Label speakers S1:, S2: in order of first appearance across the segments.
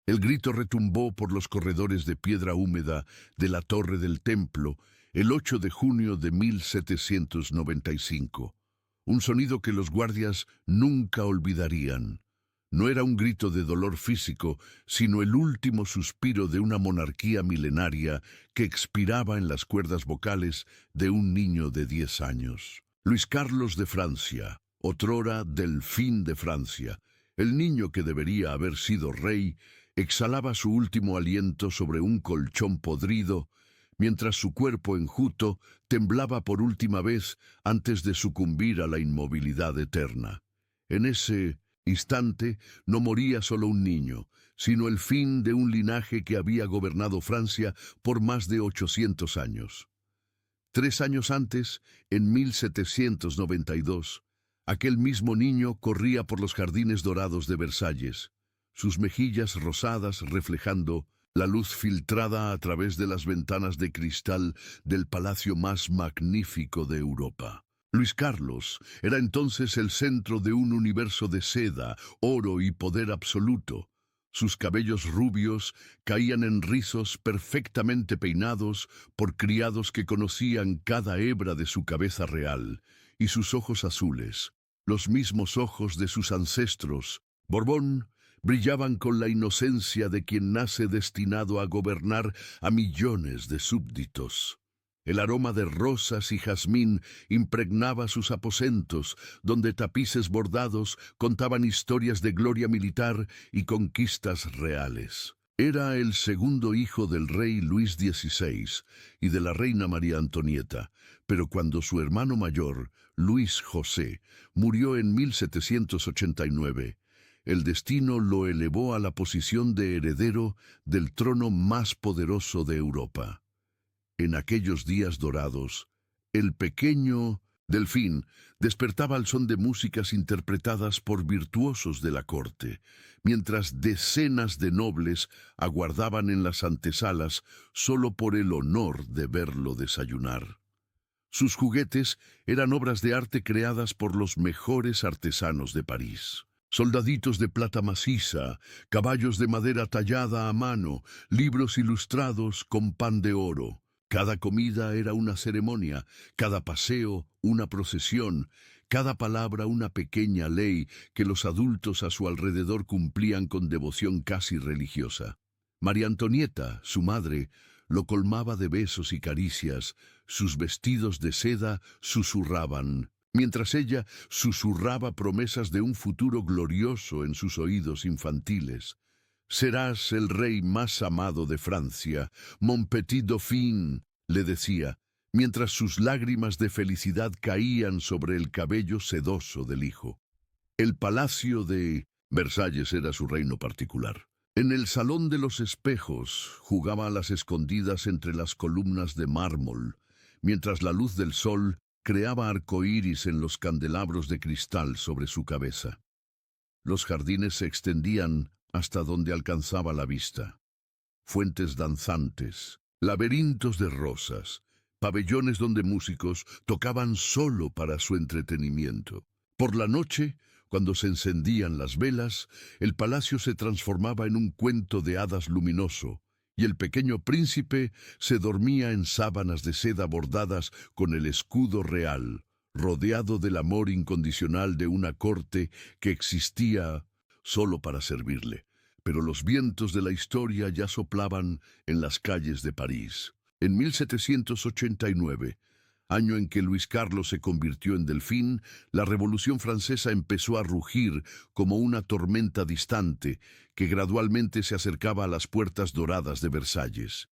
S1: El grito retumbó por los corredores de piedra húmeda de la torre del templo el 8 de junio de 1795. Un sonido que los guardias nunca olvidarían. No era un grito de dolor físico, sino el último suspiro de una monarquía milenaria que expiraba en las cuerdas vocales de un niño de 10 años. Luis Carlos de Francia, otrora Delfín de Francia, el niño que debería haber sido rey, exhalaba su último aliento sobre un colchón podrido, mientras su cuerpo enjuto temblaba por última vez antes de sucumbir a la inmovilidad eterna. En ese instante no moría solo un niño, sino el fin de un linaje que había gobernado Francia por más de 800 años. 3 años antes, en 1792, aquel mismo niño corría por los jardines dorados de Versalles, sus mejillas rosadas reflejando la luz filtrada a través de las ventanas de cristal del palacio más magnífico de Europa. Luis Carlos era entonces el centro de un universo de seda, oro y poder absoluto. Sus cabellos rubios caían en rizos perfectamente peinados por criados que conocían cada hebra de su cabeza real, y sus ojos azules, los mismos ojos de sus ancestros, Borbón, brillaban con la inocencia de quien nace destinado a gobernar a millones de súbditos. El aroma de rosas y jazmín impregnaba sus aposentos, donde tapices bordados contaban historias de gloria militar y conquistas reales. Era el segundo hijo del rey Luis XVI y de la reina María Antonieta, pero cuando su hermano mayor, Luis José, murió en 1789, el destino lo elevó a la posición de heredero del trono más poderoso de Europa. En aquellos días dorados, el pequeño Delfín despertaba al son de músicas interpretadas por virtuosos de la corte, mientras decenas de nobles aguardaban en las antesalas solo por el honor de verlo desayunar. Sus juguetes eran obras de arte creadas por los mejores artesanos de París. Soldaditos de plata maciza, caballos de madera tallada a mano, libros ilustrados con pan de oro. Cada comida era una ceremonia, cada paseo una procesión, cada palabra una pequeña ley que los adultos a su alrededor cumplían con devoción casi religiosa. María Antonieta, su madre, lo colmaba de besos y caricias, sus vestidos de seda susurraban, mientras ella susurraba promesas de un futuro glorioso en sus oídos infantiles. «Serás el rey más amado de Francia, mon petit dauphin», le decía, mientras sus lágrimas de felicidad caían sobre el cabello sedoso del hijo. El palacio de Versalles era su reino particular. En el Salón de los Espejos jugaba a las escondidas entre las columnas de mármol, mientras la luz del sol creaba arcoíris en los candelabros de cristal sobre su cabeza. Los jardines se extendían hasta donde alcanzaba la vista. Fuentes danzantes, laberintos de rosas, pabellones donde músicos tocaban solo para su entretenimiento. Por la noche, cuando se encendían las velas, el palacio se transformaba en un cuento de hadas luminoso, y el pequeño príncipe se dormía en sábanas de seda bordadas con el escudo real, rodeado del amor incondicional de una corte que existía solo para servirle. Pero los vientos de la historia ya soplaban en las calles de París. En 1789, año en que Luis Carlos se convirtió en Delfín, la Revolución Francesa empezó a rugir como una tormenta distante que gradualmente se acercaba a las puertas doradas de Versalles.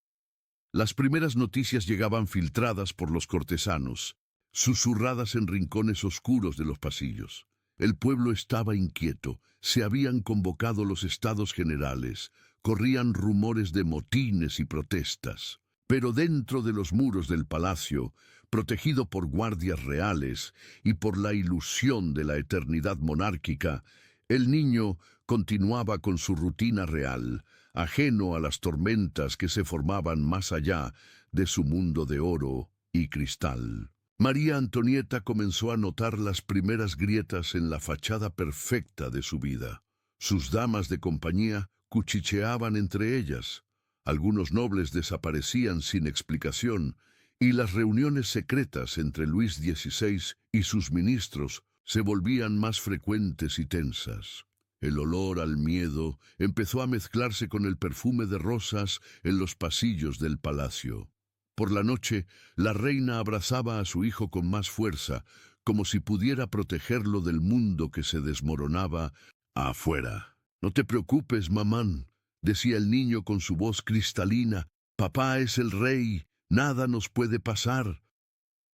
S1: Las primeras noticias llegaban filtradas por los cortesanos, susurradas en rincones oscuros de los pasillos. El pueblo estaba inquieto, se habían convocado los estados generales, corrían rumores de motines y protestas. Pero dentro de los muros del palacio, protegido por guardias reales y por la ilusión de la eternidad monárquica, el niño continuaba con su rutina real, ajeno a las tormentas que se formaban más allá de su mundo de oro y cristal. María Antonieta comenzó a notar las primeras grietas en la fachada perfecta de su vida. Sus damas de compañía cuchicheaban entre ellas. Algunos nobles desaparecían sin explicación, y las reuniones secretas entre Luis XVI y sus ministros se volvían más frecuentes y tensas. El olor al miedo empezó a mezclarse con el perfume de rosas en los pasillos del palacio. Por la noche, la reina abrazaba a su hijo con más fuerza, como si pudiera protegerlo del mundo que se desmoronaba afuera. «No te preocupes, mamán», decía el niño con su voz cristalina. «Papá es el rey, nada nos puede pasar».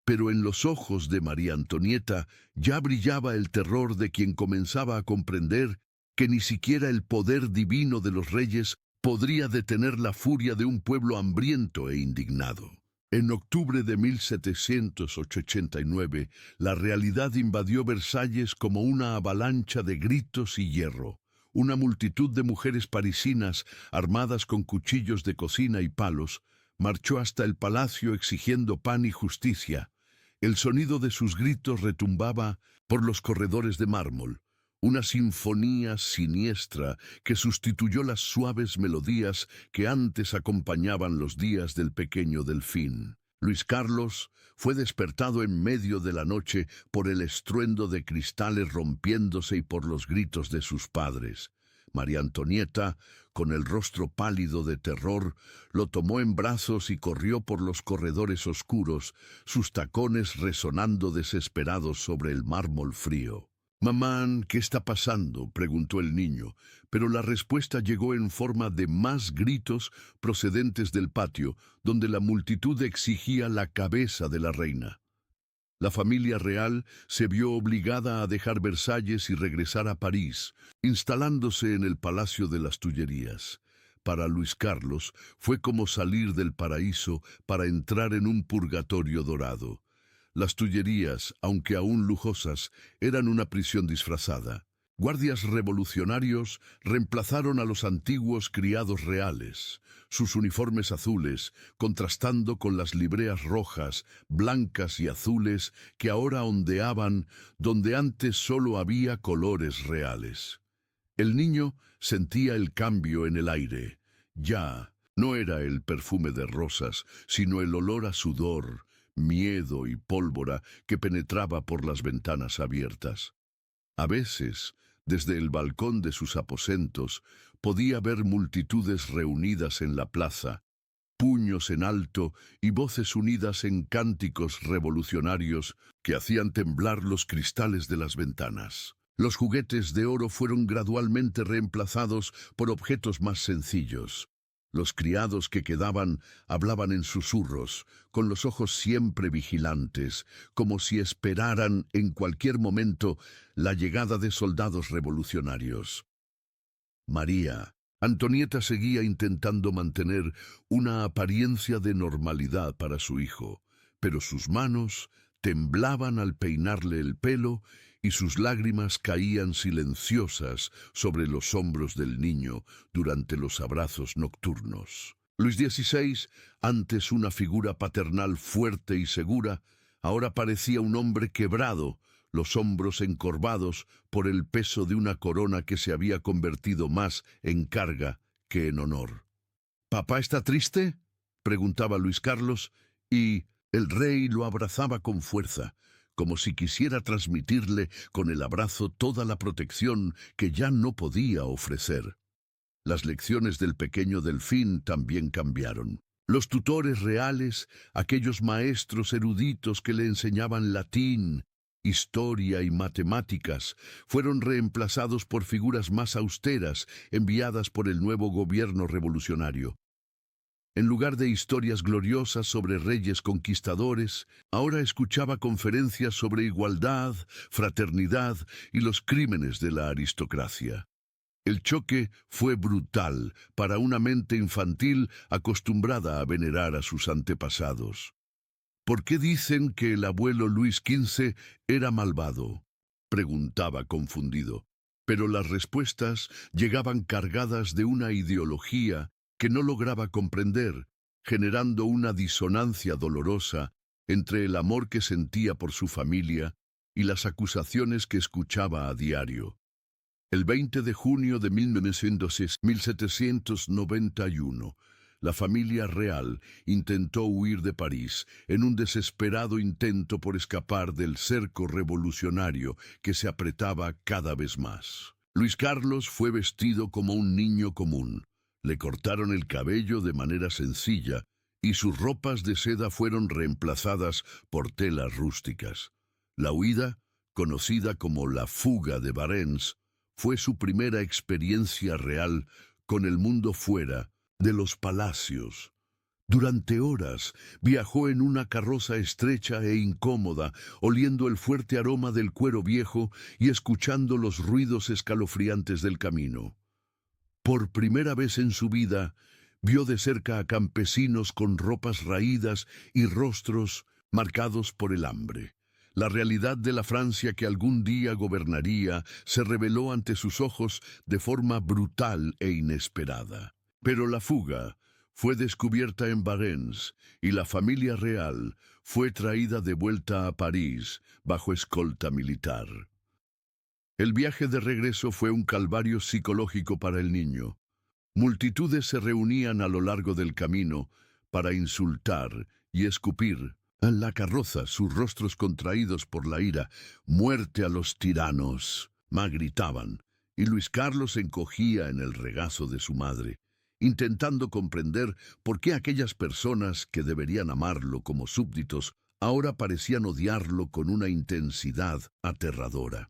S1: Pero en los ojos de María Antonieta ya brillaba el terror de quien comenzaba a comprender que ni siquiera el poder divino de los reyes podría detener la furia de un pueblo hambriento e indignado. En octubre de 1789, la realidad invadió Versalles como una avalancha de gritos y hierro. Una multitud de mujeres parisinas, armadas con cuchillos de cocina y palos, marchó hasta el palacio exigiendo pan y justicia. El sonido de sus gritos retumbaba por los corredores de mármol, una sinfonía siniestra que sustituyó las suaves melodías que antes acompañaban los días del pequeño Delfín. Luis Carlos fue despertado en medio de la noche por el estruendo de cristales rompiéndose y por los gritos de sus padres. María Antonieta, con el rostro pálido de terror, lo tomó en brazos y corrió por los corredores oscuros, sus tacones resonando desesperados sobre el mármol frío. «Mamán, ¿qué está pasando?», preguntó el niño, pero la respuesta llegó en forma de más gritos procedentes del patio, donde la multitud exigía la cabeza de la reina. La familia real se vio obligada a dejar Versalles y regresar a París, instalándose en el Palacio de las Tullerías. Para Luis Carlos fue como salir del paraíso para entrar en un purgatorio dorado. Las Tullerías, aunque aún lujosas, eran una prisión disfrazada. Guardias revolucionarios reemplazaron a los antiguos criados reales, sus uniformes azules contrastando con las libreas rojas, blancas y azules que ahora ondeaban donde antes solo había colores reales. El niño sentía el cambio en el aire. Ya no era el perfume de rosas, sino el olor a sudor, miedo y pólvora que penetraba por las ventanas abiertas. A veces, desde el balcón de sus aposentos, podía ver multitudes reunidas en la plaza, puños en alto y voces unidas en cánticos revolucionarios que hacían temblar los cristales de las ventanas. Los juguetes de oro fueron gradualmente reemplazados por objetos más sencillos. Los criados que quedaban hablaban en susurros, con los ojos siempre vigilantes, como si esperaran en cualquier momento la llegada de soldados revolucionarios. María Antonieta seguía intentando mantener una apariencia de normalidad para su hijo, pero sus manos temblaban al peinarle el pelo y sus lágrimas caían silenciosas sobre los hombros del niño durante los abrazos nocturnos. Luis XVI, antes una figura paternal fuerte y segura, ahora parecía un hombre quebrado, los hombros encorvados por el peso de una corona que se había convertido más en carga que en honor. «¿Papá está triste?», preguntaba Luis Carlos, y el rey lo abrazaba con fuerza, como si quisiera transmitirle con el abrazo toda la protección que ya no podía ofrecer. Las lecciones del pequeño Delfín también cambiaron. Los tutores reales, aquellos maestros eruditos que le enseñaban latín, historia y matemáticas, fueron reemplazados por figuras más austeras enviadas por el nuevo gobierno revolucionario. En lugar de historias gloriosas sobre reyes conquistadores, ahora escuchaba conferencias sobre igualdad, fraternidad y los crímenes de la aristocracia. El choque fue brutal para una mente infantil acostumbrada a venerar a sus antepasados. «¿Por qué dicen que el abuelo Luis XV era malvado?», preguntaba confundido. Pero las respuestas llegaban cargadas de una ideología que no lograba comprender, generando una disonancia dolorosa entre el amor que sentía por su familia y las acusaciones que escuchaba a diario. El 20 de junio de 1791, la familia real intentó huir de París en un desesperado intento por escapar del cerco revolucionario que se apretaba cada vez más. Luis Carlos fue vestido como un niño común. Le cortaron el cabello de manera sencilla y sus ropas de seda fueron reemplazadas por telas rústicas. La huida, conocida como la fuga de Varennes, fue su primera experiencia real con el mundo fuera de los palacios. Durante horas viajó en una carroza estrecha e incómoda, oliendo el fuerte aroma del cuero viejo y escuchando los ruidos escalofriantes del camino. Por primera vez en su vida, vio de cerca a campesinos con ropas raídas y rostros marcados por el hambre. La realidad de la Francia que algún día gobernaría se reveló ante sus ojos de forma brutal e inesperada. Pero la fuga fue descubierta en Varennes y la familia real fue traída de vuelta a París bajo escolta militar. El viaje de regreso fue un calvario psicológico para el niño. Multitudes se reunían a lo largo del camino para insultar y escupir en la carroza, sus rostros contraídos por la ira. «¡Muerte a los tiranos!», gritaban, y Luis Carlos se encogía en el regazo de su madre, intentando comprender por qué aquellas personas que deberían amarlo como súbditos ahora parecían odiarlo con una intensidad aterradora.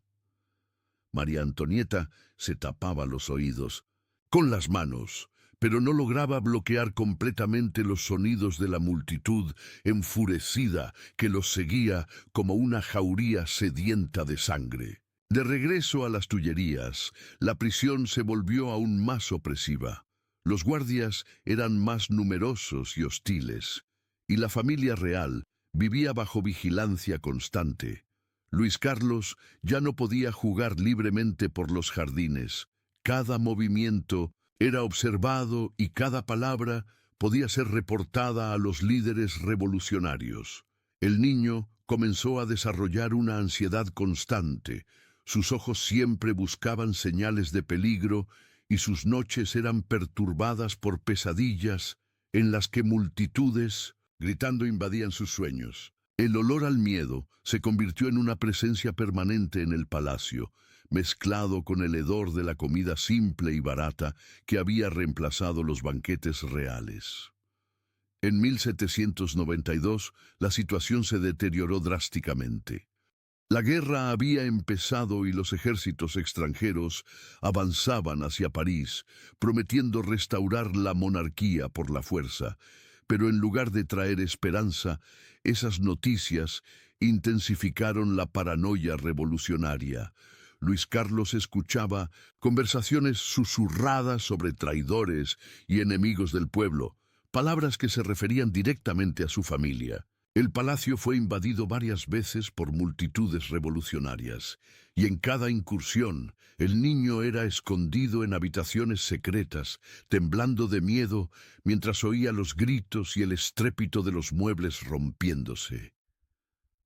S1: María Antonieta se tapaba los oídos con las manos, pero no lograba bloquear completamente los sonidos de la multitud enfurecida que los seguía como una jauría sedienta de sangre. De regreso a las Tullerías, la prisión se volvió aún más opresiva. Los guardias eran más numerosos y hostiles, y la familia real vivía bajo vigilancia constante. Luis Carlos ya no podía jugar libremente por los jardines. Cada movimiento era observado y cada palabra podía ser reportada a los líderes revolucionarios. El niño comenzó a desarrollar una ansiedad constante. Sus ojos siempre buscaban señales de peligro y sus noches eran perturbadas por pesadillas en las que multitudes, gritando, invadían sus sueños. El olor al miedo se convirtió en una presencia permanente en el palacio, mezclado con el hedor de la comida simple y barata que había reemplazado los banquetes reales. En 1792, la situación se deterioró drásticamente. La guerra había empezado y los ejércitos extranjeros avanzaban hacia París, prometiendo restaurar la monarquía por la fuerza. Pero en lugar de traer esperanza, esas noticias intensificaron la paranoia revolucionaria. Luis Carlos escuchaba conversaciones susurradas sobre traidores y enemigos del pueblo, palabras que se referían directamente a su familia. El palacio fue invadido varias veces por multitudes revolucionarias, y en cada incursión el niño era escondido en habitaciones secretas, temblando de miedo mientras oía los gritos y el estrépito de los muebles rompiéndose.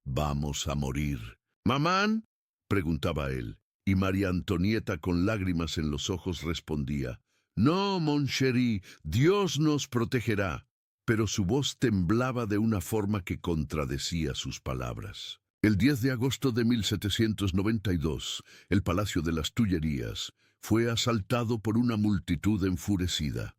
S1: «¿Vamos a morir, mamán?», preguntaba él, y María Antonieta con lágrimas en los ojos respondía: «No, mon chéri, Dios nos protegerá». Pero su voz temblaba de una forma que contradecía sus palabras. El 10 de agosto de 1792, el Palacio de las Tullerías fue asaltado por una multitud enfurecida.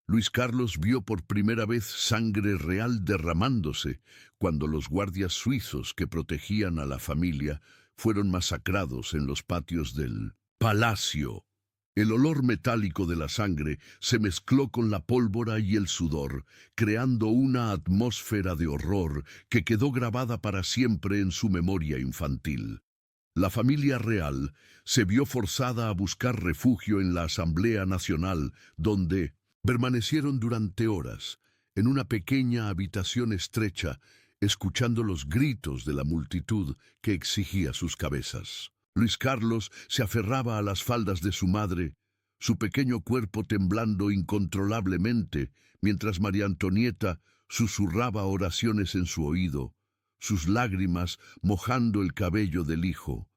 S1: Luis Carlos vio por primera vez sangre real derramándose cuando los guardias suizos que protegían a la familia fueron masacrados en los patios del palacio. El olor metálico de la sangre se mezcló con la pólvora y el sudor, creando una atmósfera de horror que quedó grabada para siempre en su memoria infantil. La familia real se vio forzada a buscar refugio en la Asamblea Nacional, donde permanecieron durante horas, en una pequeña habitación estrecha, escuchando los gritos de la multitud que exigía sus cabezas. Luis Carlos se aferraba a las faldas de su madre, su pequeño cuerpo temblando incontrolablemente, mientras María Antonieta susurraba oraciones en su oído, sus lágrimas mojando el cabello del hijo.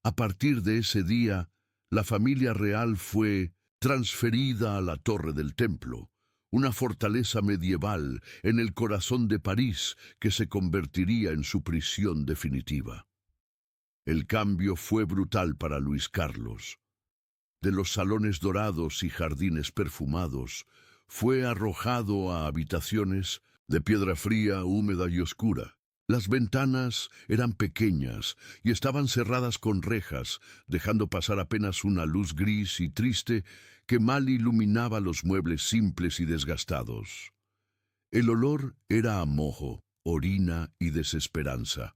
S1: A partir de ese día, la familia real fue transferida a la Torre del Templo, una fortaleza medieval en el corazón de París que se convertiría en su prisión definitiva. El cambio fue brutal para Luis Carlos. De los salones dorados y jardines perfumados, fue arrojado a habitaciones de piedra fría, húmeda y oscura. Las ventanas eran pequeñas y estaban cerradas con rejas, dejando pasar apenas una luz gris y triste que mal iluminaba los muebles simples y desgastados. El olor era a moho, orina y desesperanza,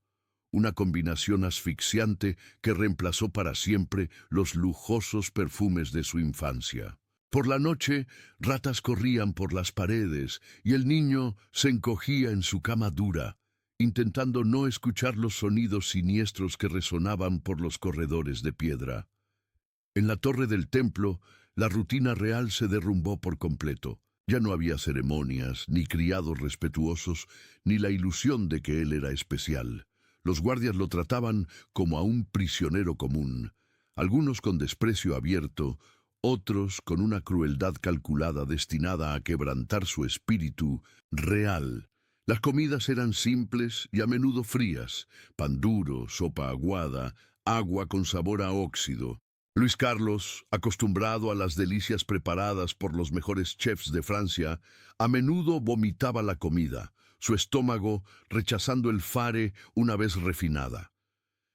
S1: una combinación asfixiante que reemplazó para siempre los lujosos perfumes de su infancia. Por la noche, ratas corrían por las paredes y el niño se encogía en su cama dura, intentando no escuchar los sonidos siniestros que resonaban por los corredores de piedra. En la torre del templo, la rutina real se derrumbó por completo. Ya no había ceremonias, ni criados respetuosos, ni la ilusión de que él era especial. Los guardias lo trataban como a un prisionero común, algunos con desprecio abierto, otros con una crueldad calculada destinada a quebrantar su espíritu real. Las comidas eran simples y a menudo frías: pan duro, sopa aguada, agua con sabor a óxido. Luis Carlos, acostumbrado a las delicias preparadas por los mejores chefs de Francia, a menudo vomitaba la comida, su estómago rechazando el fare una vez refinada.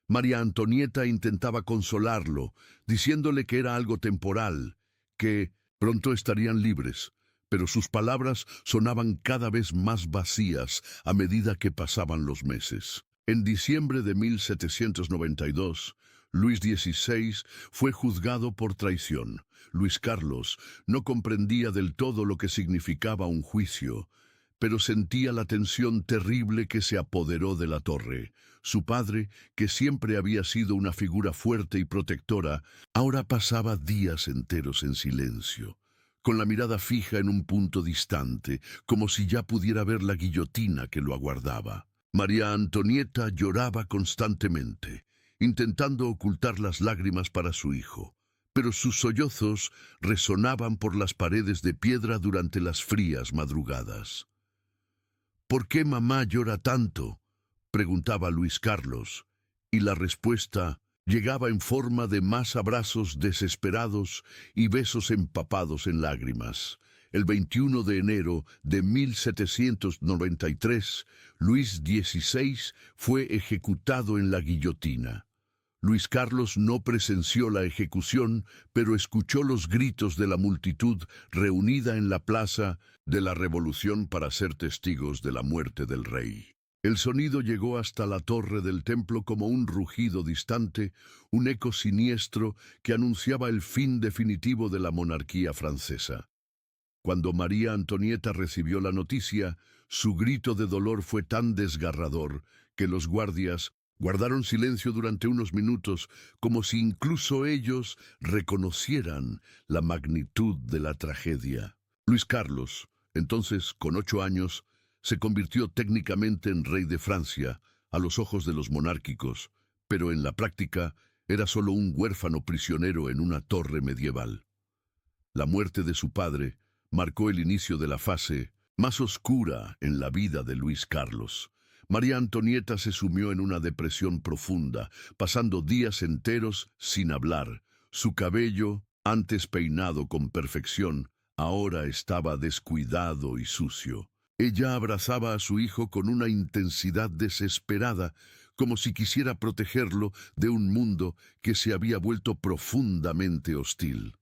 S1: María Antonieta intentaba consolarlo, diciéndole que era algo temporal, que pronto estarían libres, pero sus palabras sonaban cada vez más vacías a medida que pasaban los meses. En diciembre de 1792, Luis XVI fue juzgado por traición. Luis Carlos no comprendía del todo lo que significaba un juicio, pero sentía la tensión terrible que se apoderó de la torre. Su padre, que siempre había sido una figura fuerte y protectora, ahora pasaba días enteros en silencio, con la mirada fija en un punto distante, como si ya pudiera ver la guillotina que lo aguardaba. María Antonieta lloraba constantemente, intentando ocultar las lágrimas para su hijo, pero sus sollozos resonaban por las paredes de piedra durante las frías madrugadas. «¿Por qué mamá llora tanto?», preguntaba Luis Carlos, y la respuesta llegaba en forma de más abrazos desesperados y besos empapados en lágrimas. El 21 de enero de 1793, Luis XVI fue ejecutado en la guillotina. Luis Carlos no presenció la ejecución, pero escuchó los gritos de la multitud reunida en la plaza de la Revolución para ser testigos de la muerte del rey. El sonido llegó hasta la torre del templo como un rugido distante, un eco siniestro que anunciaba el fin definitivo de la monarquía francesa. Cuando María Antonieta recibió la noticia, su grito de dolor fue tan desgarrador que los guardias guardaron silencio durante unos minutos, como si incluso ellos reconocieran la magnitud de la tragedia. Luis Carlos, entonces con 8 años, se convirtió técnicamente en rey de Francia a los ojos de los monárquicos, pero en la práctica era solo un huérfano prisionero en una torre medieval. La muerte de su padre marcó el inicio de la fase más oscura en la vida de Luis Carlos. María Antonieta se sumió en una depresión profunda, pasando días enteros sin hablar. Su cabello, antes peinado con perfección, ahora estaba descuidado y sucio. Ella abrazaba a su hijo con una intensidad desesperada, como si quisiera protegerlo de un mundo que se había vuelto profundamente hostil.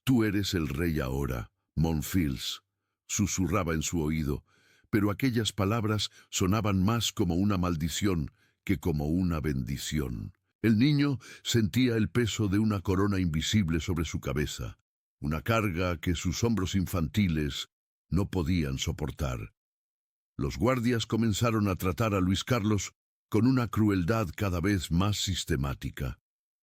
S1: «Tú eres el rey ahora, Montfils», susurraba en su oído, pero aquellas palabras sonaban más como una maldición que como una bendición. El niño sentía el peso de una corona invisible sobre su cabeza, una carga que sus hombros infantiles no podían soportar. Los guardias comenzaron a tratar a Luis Carlos con una crueldad cada vez más sistemática.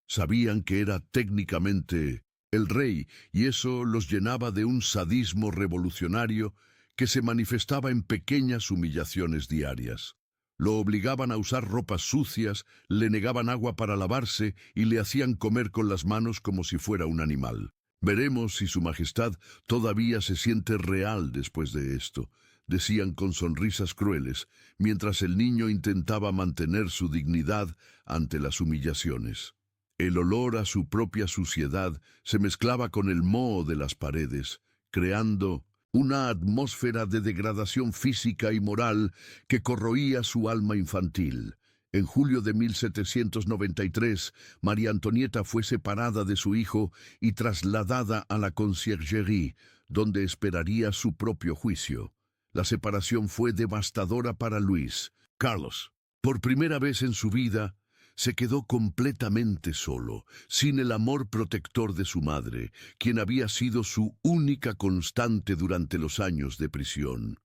S1: Sabían que era técnicamente el rey, y eso los llenaba de un sadismo revolucionario que se manifestaba en pequeñas humillaciones diarias. Lo obligaban a usar ropas sucias, le negaban agua para lavarse y le hacían comer con las manos como si fuera un animal. Veremos si su majestad todavía se siente real después de esto, decían con sonrisas crueles, mientras el niño intentaba mantener su dignidad ante las humillaciones. El olor a su propia suciedad se mezclaba con el moho de las paredes, creando una atmósfera de degradación física y moral que corroía su alma infantil. En julio de 1793, María Antonieta fue separada de su hijo y trasladada a la conciergerie, donde esperaría su propio juicio. La separación fue devastadora para Luis Carlos. Por primera vez en su vida, se quedó completamente solo, sin el amor protector de su madre, quien había sido su única constante durante los años de prisión.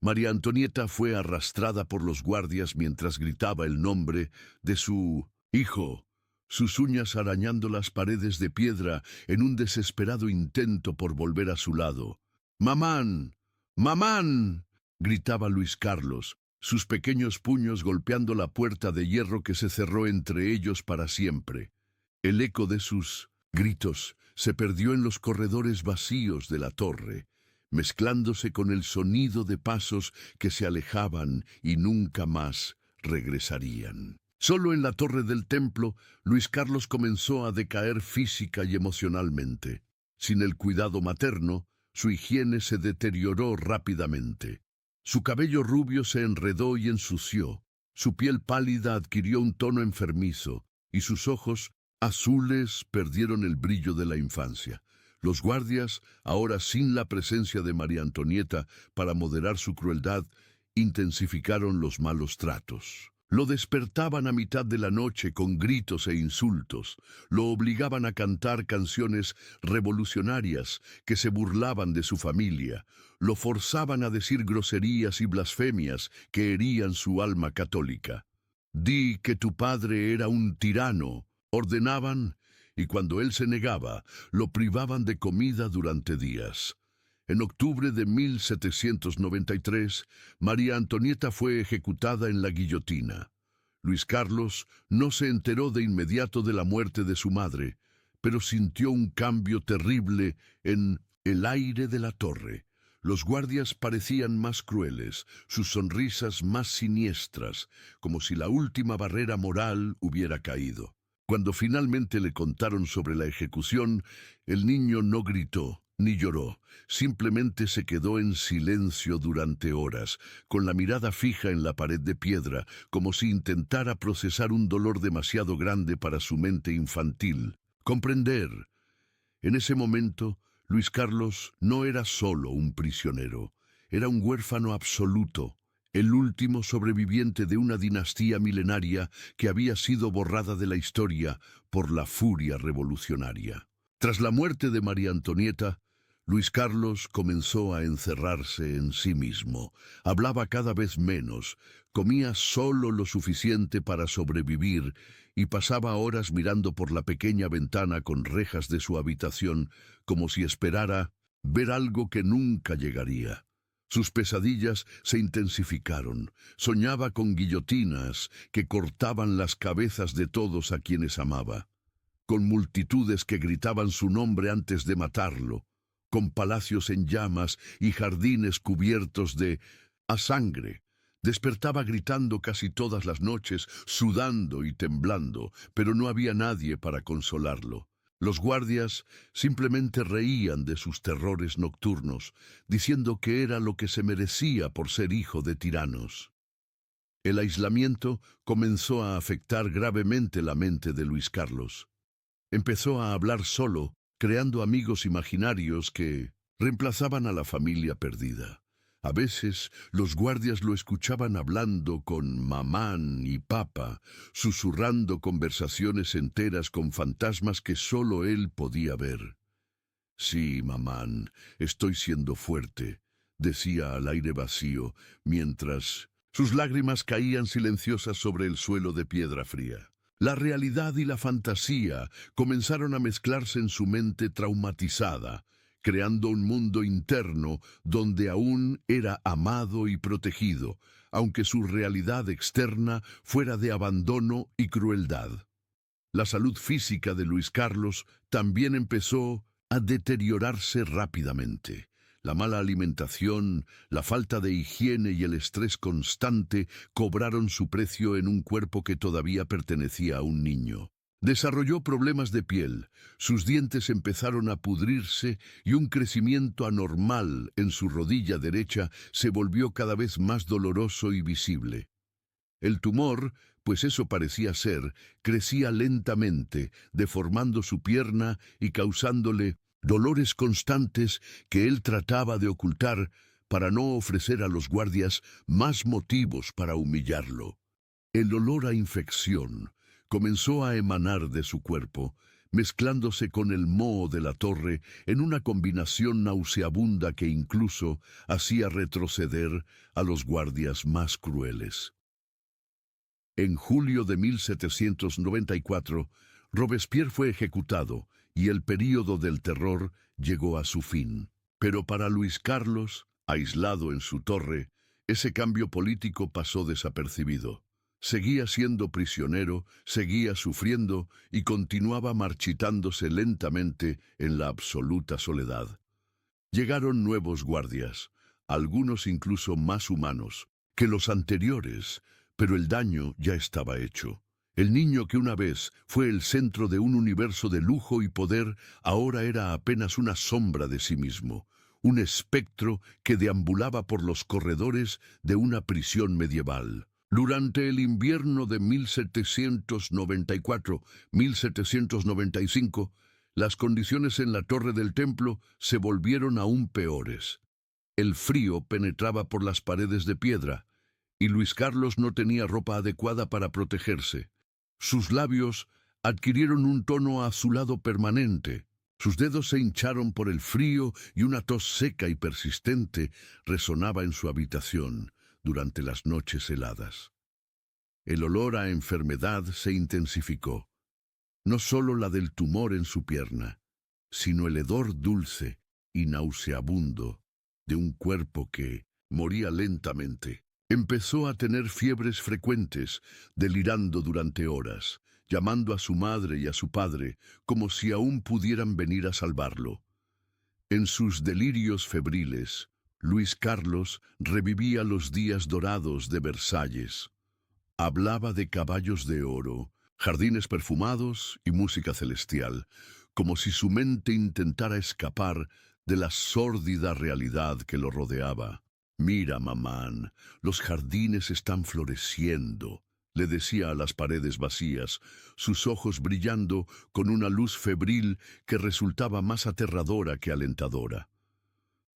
S1: María Antonieta fue arrastrada por los guardias mientras gritaba el nombre de su hijo, sus uñas arañando las paredes de piedra en un desesperado intento por volver a su lado. «¡Mamán! ¡Mamán!», gritaba Luis Carlos, sus pequeños puños golpeando la puerta de hierro que se cerró entre ellos para siempre. El eco de sus gritos se perdió en los corredores vacíos de la torre, mezclándose con el sonido de pasos que se alejaban y nunca más regresarían. Solo en la torre del templo, Luis Carlos comenzó a decaer física y emocionalmente. Sin el cuidado materno, su higiene se deterioró rápidamente. Su cabello rubio se enredó y ensució, su piel pálida adquirió un tono enfermizo, y sus ojos azules perdieron el brillo de la infancia. Los guardias, ahora sin la presencia de María Antonieta para moderar su crueldad, intensificaron los malos tratos. Lo despertaban a mitad de la noche con gritos e insultos, lo obligaban a cantar canciones revolucionarias que se burlaban de su familia, lo forzaban a decir groserías y blasfemias que herían su alma católica. «Di que tu padre era un tirano», ordenaban, y cuando él se negaba, lo privaban de comida durante días. En octubre de 1793, María Antonieta fue ejecutada en la guillotina. Luis Carlos no se enteró de inmediato de la muerte de su madre, pero sintió un cambio terrible en el aire de la torre. Los guardias parecían más crueles, sus sonrisas más siniestras, como si la última barrera moral hubiera caído. Cuando finalmente le contaron sobre la ejecución, el niño no gritó ni lloró, simplemente se quedó en silencio durante horas, con la mirada fija en la pared de piedra, como si intentara procesar un dolor demasiado grande para su mente infantil. Comprender. En ese momento, Luis Carlos no era solo un prisionero, era un huérfano absoluto, el último sobreviviente de una dinastía milenaria que había sido borrada de la historia por la furia revolucionaria. Tras la muerte de María Antonieta, Luis Carlos comenzó a encerrarse en sí mismo. Hablaba cada vez menos, comía solo lo suficiente para sobrevivir y pasaba horas mirando por la pequeña ventana con rejas de su habitación como si esperara ver algo que nunca llegaría. Sus pesadillas se intensificaron. Soñaba con guillotinas que cortaban las cabezas de todos a quienes amaba, con multitudes que gritaban su nombre antes de matarlo, con palacios en llamas y jardines cubiertos de sangre. Despertaba gritando casi todas las noches, sudando y temblando, pero no había nadie para consolarlo. Los guardias simplemente reían de sus terrores nocturnos, diciendo que era lo que se merecía por ser hijo de tiranos. El aislamiento comenzó a afectar gravemente la mente de Luis Carlos. Empezó a hablar solo, creando amigos imaginarios que reemplazaban a la familia perdida. A veces los guardias lo escuchaban hablando con mamán y papa, susurrando conversaciones enteras con fantasmas que solo él podía ver. «Sí, mamán, estoy siendo fuerte», decía al aire vacío, mientras sus lágrimas caían silenciosas sobre el suelo de piedra fría. La realidad y la fantasía comenzaron a mezclarse en su mente traumatizada, creando un mundo interno donde aún era amado y protegido, aunque su realidad externa fuera de abandono y crueldad. La salud física de Luis Carlos también empezó a deteriorarse rápidamente. La mala alimentación, la falta de higiene y el estrés constante cobraron su precio en un cuerpo que todavía pertenecía a un niño. Desarrolló problemas de piel, sus dientes empezaron a pudrirse y un crecimiento anormal en su rodilla derecha se volvió cada vez más doloroso y visible. El tumor, pues eso parecía ser, crecía lentamente, deformando su pierna y causándole dolores constantes que él trataba de ocultar para no ofrecer a los guardias más motivos para humillarlo. El olor a infección comenzó a emanar de su cuerpo, mezclándose con el moho de la torre en una combinación nauseabunda que incluso hacía retroceder a los guardias más crueles. En julio de 1794, Robespierre fue ejecutado y el período del terror llegó a su fin. Pero para Luis Carlos, aislado en su torre, ese cambio político pasó desapercibido. Seguía siendo prisionero, seguía sufriendo y continuaba marchitándose lentamente en la absoluta soledad. Llegaron nuevos guardias, algunos incluso más humanos que los anteriores, pero el daño ya estaba hecho. El niño que una vez fue el centro de un universo de lujo y poder, ahora era apenas una sombra de sí mismo, un espectro que deambulaba por los corredores de una prisión medieval. Durante el invierno de 1794-1795, las condiciones en la torre del templo se volvieron aún peores. El frío penetraba por las paredes de piedra, y Luis Carlos no tenía ropa adecuada para protegerse. Sus labios adquirieron un tono azulado permanente. Sus dedos se hincharon por el frío y una tos seca y persistente resonaba en su habitación durante las noches heladas. El olor a enfermedad se intensificó. No solo la del tumor en su pierna, sino el hedor dulce y nauseabundo de un cuerpo que moría lentamente. Empezó a tener fiebres frecuentes, delirando durante horas, llamando a su madre y a su padre, como si aún pudieran venir a salvarlo. En sus delirios febriles, Luis Carlos revivía los días dorados de Versalles. Hablaba de caballos de oro, jardines perfumados y música celestial, como si su mente intentara escapar de la sórdida realidad que lo rodeaba. «Mira, mamán, los jardines están floreciendo», le decía a las paredes vacías, sus ojos brillando con una luz febril que resultaba más aterradora que alentadora.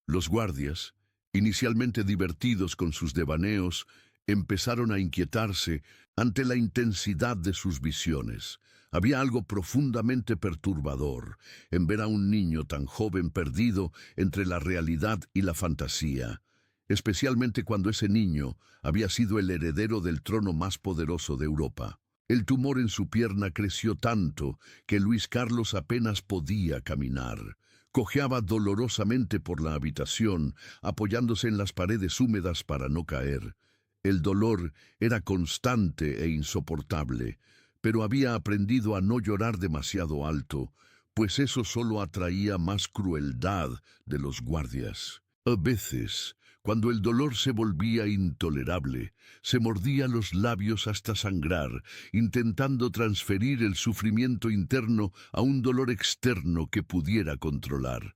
S1: Los guardias, inicialmente divertidos con sus devaneos, empezaron a inquietarse ante la intensidad de sus visiones. Había algo profundamente perturbador en ver a un niño tan joven perdido entre la realidad y la fantasía, especialmente cuando ese niño había sido el heredero del trono más poderoso de Europa. El tumor en su pierna creció tanto que Luis Carlos apenas podía caminar. Cojeaba dolorosamente por la habitación, apoyándose en las paredes húmedas para no caer. El dolor era constante e insoportable, pero había aprendido a no llorar demasiado alto, pues eso solo atraía más crueldad de los guardias. A veces, cuando el dolor se volvía intolerable, se mordía los labios hasta sangrar, intentando transferir el sufrimiento interno a un dolor externo que pudiera controlar.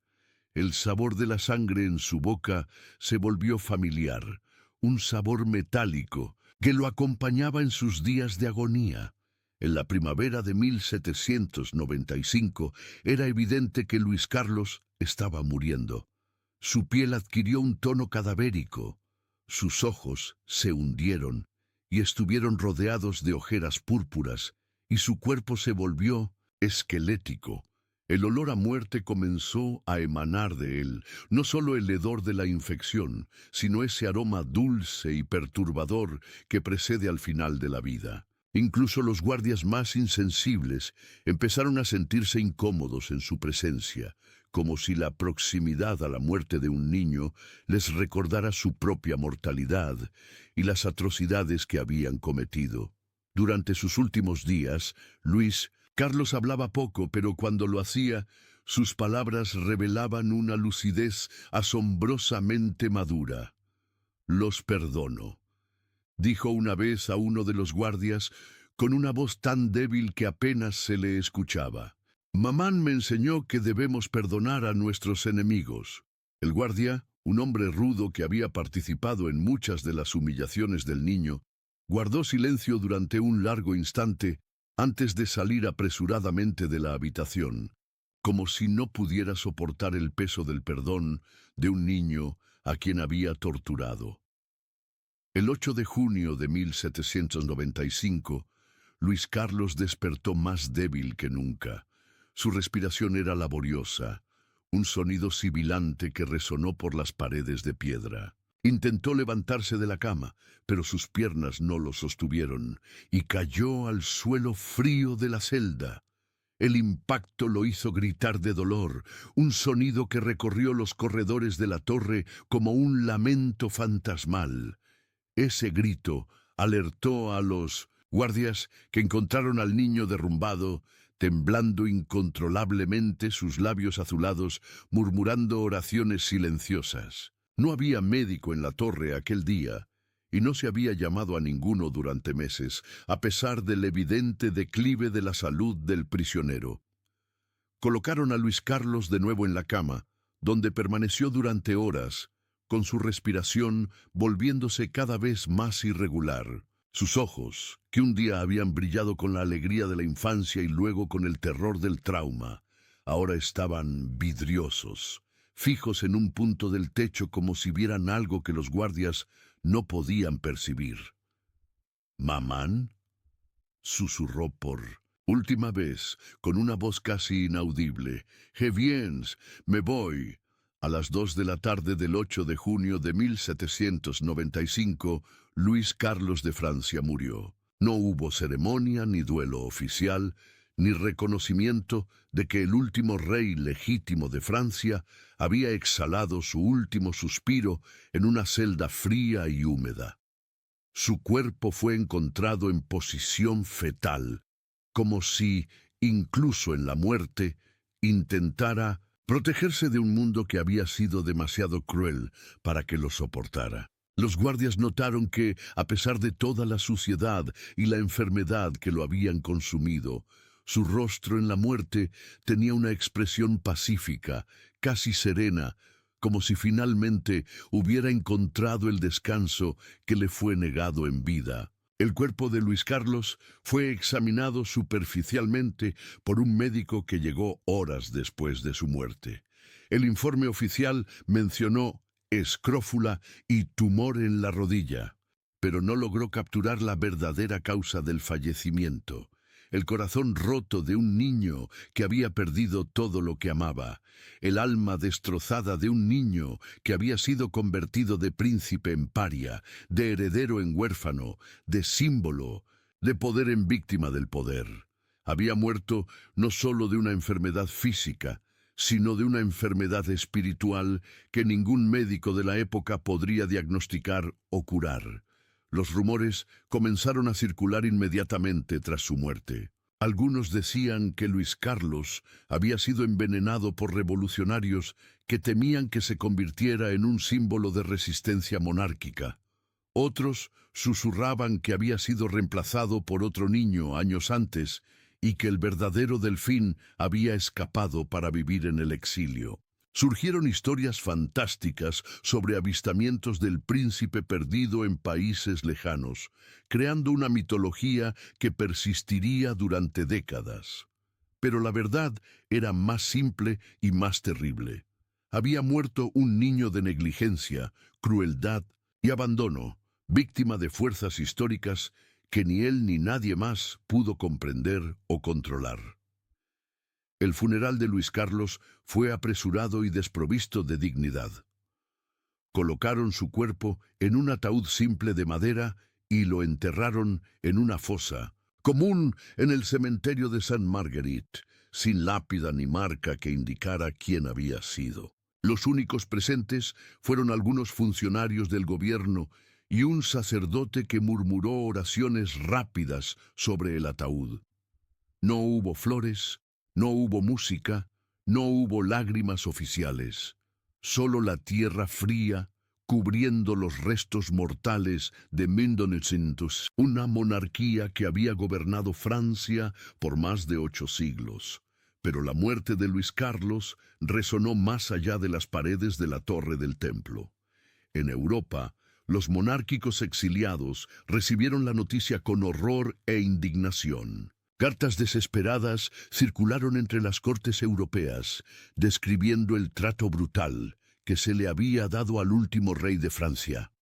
S1: El sabor de la sangre en su boca se volvió familiar, un sabor metálico que lo acompañaba en sus días de agonía. En la primavera de 1795 era evidente que Luis Carlos estaba muriendo. Su piel adquirió un tono cadavérico, sus ojos se hundieron y estuvieron rodeados de ojeras púrpuras, y su cuerpo se volvió esquelético. El olor a muerte comenzó a emanar de él, no solo el hedor de la infección, sino ese aroma dulce y perturbador que precede al final de la vida. Incluso los guardias más insensibles empezaron a sentirse incómodos en su presencia, como si la proximidad a la muerte de un niño les recordara su propia mortalidad y las atrocidades que habían cometido. Durante sus últimos días, Luis Carlos hablaba poco, pero cuando lo hacía, sus palabras revelaban una lucidez asombrosamente madura. «Los perdono», dijo una vez a uno de los guardias con una voz tan débil que apenas se le escuchaba. «Mamán me enseñó que debemos perdonar a nuestros enemigos». El guardia, un hombre rudo que había participado en muchas de las humillaciones del niño, guardó silencio durante un largo instante antes de salir apresuradamente de la habitación, como si no pudiera soportar el peso del perdón de un niño a quien había torturado. El 8 de junio de 1795, Luis Carlos despertó más débil que nunca. Su respiración era laboriosa, un sonido sibilante que resonó por las paredes de piedra. Intentó levantarse de la cama, pero sus piernas no lo sostuvieron, y cayó al suelo frío de la celda. El impacto lo hizo gritar de dolor, un sonido que recorrió los corredores de la torre como un lamento fantasmal. Ese grito alertó a los guardias, que encontraron al niño derrumbado, temblando incontrolablemente, sus labios azulados, murmurando oraciones silenciosas. No había médico en la torre aquel día, y no se había llamado a ninguno durante meses, a pesar del evidente declive de la salud del prisionero. Colocaron a Luis Carlos de nuevo en la cama, donde permaneció durante horas, con su respiración volviéndose cada vez más irregular. Sus ojos, que un día habían brillado con la alegría de la infancia y luego con el terror del trauma, ahora estaban vidriosos, fijos en un punto del techo como si vieran algo que los guardias no podían percibir. «¿Mamán?», susurró por última vez, con una voz casi inaudible. «Je viens, me voy». A las 2 de la tarde del 8 de junio de 1795, Luis Carlos de Francia murió. No hubo ceremonia ni duelo oficial, ni reconocimiento de que el último rey legítimo de Francia había exhalado su último suspiro en una celda fría y húmeda. Su cuerpo fue encontrado en posición fetal, como si, incluso en la muerte, intentara protegerse de un mundo que había sido demasiado cruel para que lo soportara. Los guardias notaron que, a pesar de toda la suciedad y la enfermedad que lo habían consumido, su rostro en la muerte tenía una expresión pacífica, casi serena, como si finalmente hubiera encontrado el descanso que le fue negado en vida. El cuerpo de Luis Carlos fue examinado superficialmente por un médico que llegó horas después de su muerte. El informe oficial mencionó escrófula y tumor en la rodilla, pero no logró capturar la verdadera causa del fallecimiento: el corazón roto de un niño que había perdido todo lo que amaba, el alma destrozada de un niño que había sido convertido de príncipe en paria, de heredero en huérfano, de símbolo, de poder en víctima del poder. Había muerto no solo de una enfermedad física, sino de una enfermedad espiritual que ningún médico de la época podría diagnosticar o curar. Los rumores comenzaron a circular inmediatamente tras su muerte. Algunos decían que Luis Carlos había sido envenenado por revolucionarios que temían que se convirtiera en un símbolo de resistencia monárquica. Otros susurraban que había sido reemplazado por otro niño años antes y que el verdadero Delfín había escapado para vivir en el exilio. Surgieron historias fantásticas sobre avistamientos del príncipe perdido en países lejanos, creando una mitología que persistiría durante décadas. Pero la verdad era más simple y más terrible. Había muerto un niño de negligencia, crueldad y abandono, víctima de fuerzas históricas que ni él ni nadie más pudo comprender o controlar. El funeral de Luis Carlos fue apresurado y desprovisto de dignidad. Colocaron su cuerpo en un ataúd simple de madera y lo enterraron en una fosa, común en el cementerio de Saint Marguerite, sin lápida ni marca que indicara quién había sido. Los únicos presentes fueron algunos funcionarios del gobierno y un sacerdote que murmuró oraciones rápidas sobre el ataúd. No hubo flores, no hubo música, no hubo lágrimas oficiales. Solo la tierra fría cubriendo los restos mortales de 1900, una monarquía que había gobernado Francia por más de 8 siglos. Pero la muerte de Luis Carlos resonó más allá de las paredes de la torre del templo. En Europa, los monárquicos exiliados recibieron la noticia con horror e indignación. Cartas desesperadas circularon entre las cortes europeas, describiendo el trato brutal que se le había dado al último rey de Francia.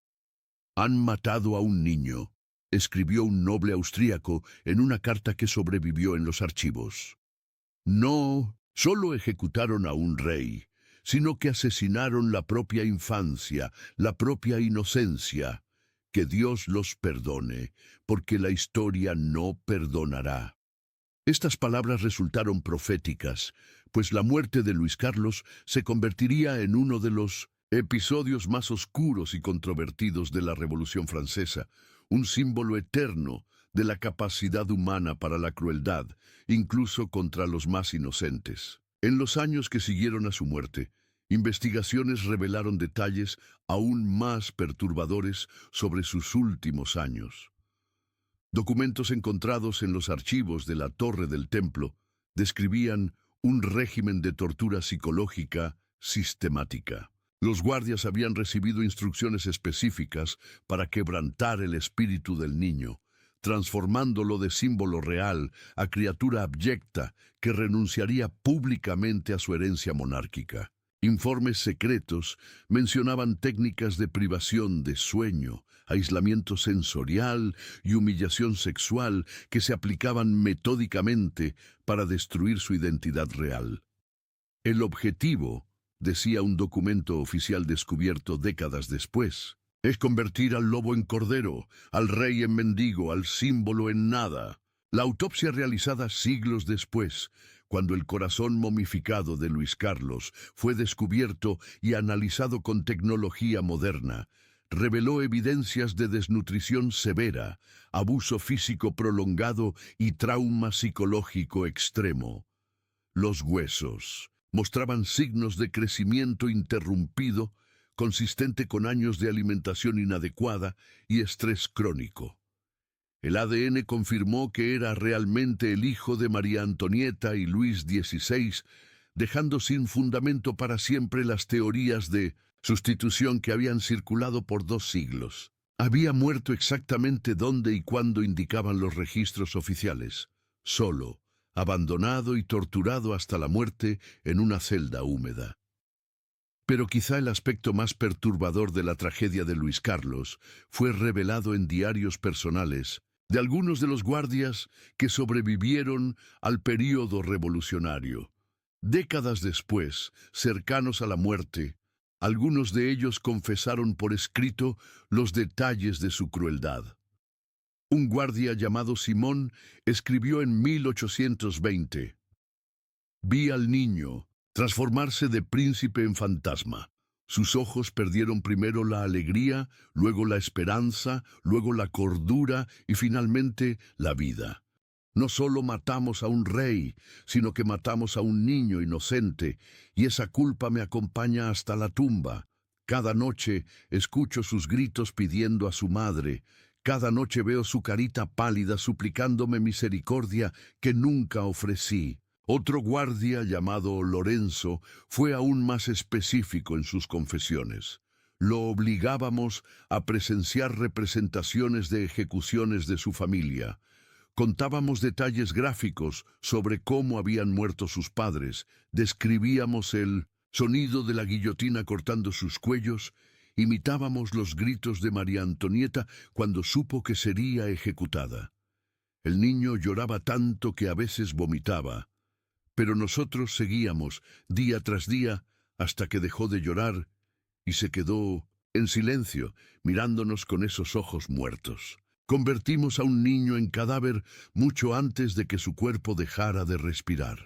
S1: «Han matado a un niño», escribió un noble austríaco en una carta que sobrevivió en los archivos. No solo ejecutaron a un rey, sino que asesinaron la propia infancia, la propia inocencia. Que Dios los perdone, porque la historia no perdonará. Estas palabras resultaron proféticas, pues la muerte de Luis Carlos se convertiría en uno de los episodios más oscuros y controvertidos de la Revolución Francesa, un símbolo eterno de la capacidad humana para la crueldad, incluso contra los más inocentes. En los años que siguieron a su muerte, investigaciones revelaron detalles aún más perturbadores sobre sus últimos años. Documentos encontrados en los archivos de la Torre del Templo describían un régimen de tortura psicológica sistemática. Los guardias habían recibido instrucciones específicas para quebrantar el espíritu del niño, transformándolo de símbolo real a criatura abyecta que renunciaría públicamente a su herencia monárquica. Informes secretos mencionaban técnicas de privación de sueño, aislamiento sensorial y humillación sexual que se aplicaban metódicamente para destruir su identidad real. El objetivo, decía un documento oficial descubierto décadas después, es convertir al lobo en cordero, al rey en mendigo, al símbolo en nada. La autopsia realizada siglos después, cuando el corazón momificado de Luis Carlos fue descubierto y analizado con tecnología moderna, reveló evidencias de desnutrición severa, abuso físico prolongado y trauma psicológico extremo. Los huesos mostraban signos de crecimiento interrumpido, consistente con años de alimentación inadecuada y estrés crónico. El ADN confirmó que era realmente el hijo de María Antonieta y Luis XVI, dejando sin fundamento para siempre las teorías de sustitución que habían circulado por 2 siglos. Había muerto exactamente donde y cuándo indicaban los registros oficiales, solo, abandonado y torturado hasta la muerte en una celda húmeda. Pero quizá el aspecto más perturbador de la tragedia de Luis Carlos fue revelado en diarios personales de algunos de los guardias que sobrevivieron al período revolucionario. Décadas después, cercanos a la muerte, algunos de ellos confesaron por escrito los detalles de su crueldad. Un guardia llamado Simón escribió en 1820: «Vi al niño transformarse de príncipe en fantasma. Sus ojos perdieron primero la alegría, luego la esperanza, luego la cordura y finalmente la vida. No solo matamos a un rey, sino que matamos a un niño inocente, y esa culpa me acompaña hasta la tumba. Cada noche escucho sus gritos pidiendo a su madre. Cada noche veo su carita pálida suplicándome misericordia que nunca ofrecí». Otro guardia llamado Lorenzo fue aún más específico en sus confesiones. Lo obligábamos a presenciar representaciones de ejecuciones de su familia. Contábamos detalles gráficos sobre cómo habían muerto sus padres. Describíamos el sonido de la guillotina cortando sus cuellos. Imitábamos los gritos de María Antonieta cuando supo que sería ejecutada. El niño lloraba tanto que a veces vomitaba. Pero nosotros seguíamos día tras día hasta que dejó de llorar y se quedó en silencio, mirándonos con esos ojos muertos. Convertimos a un niño en cadáver mucho antes de que su cuerpo dejara de respirar.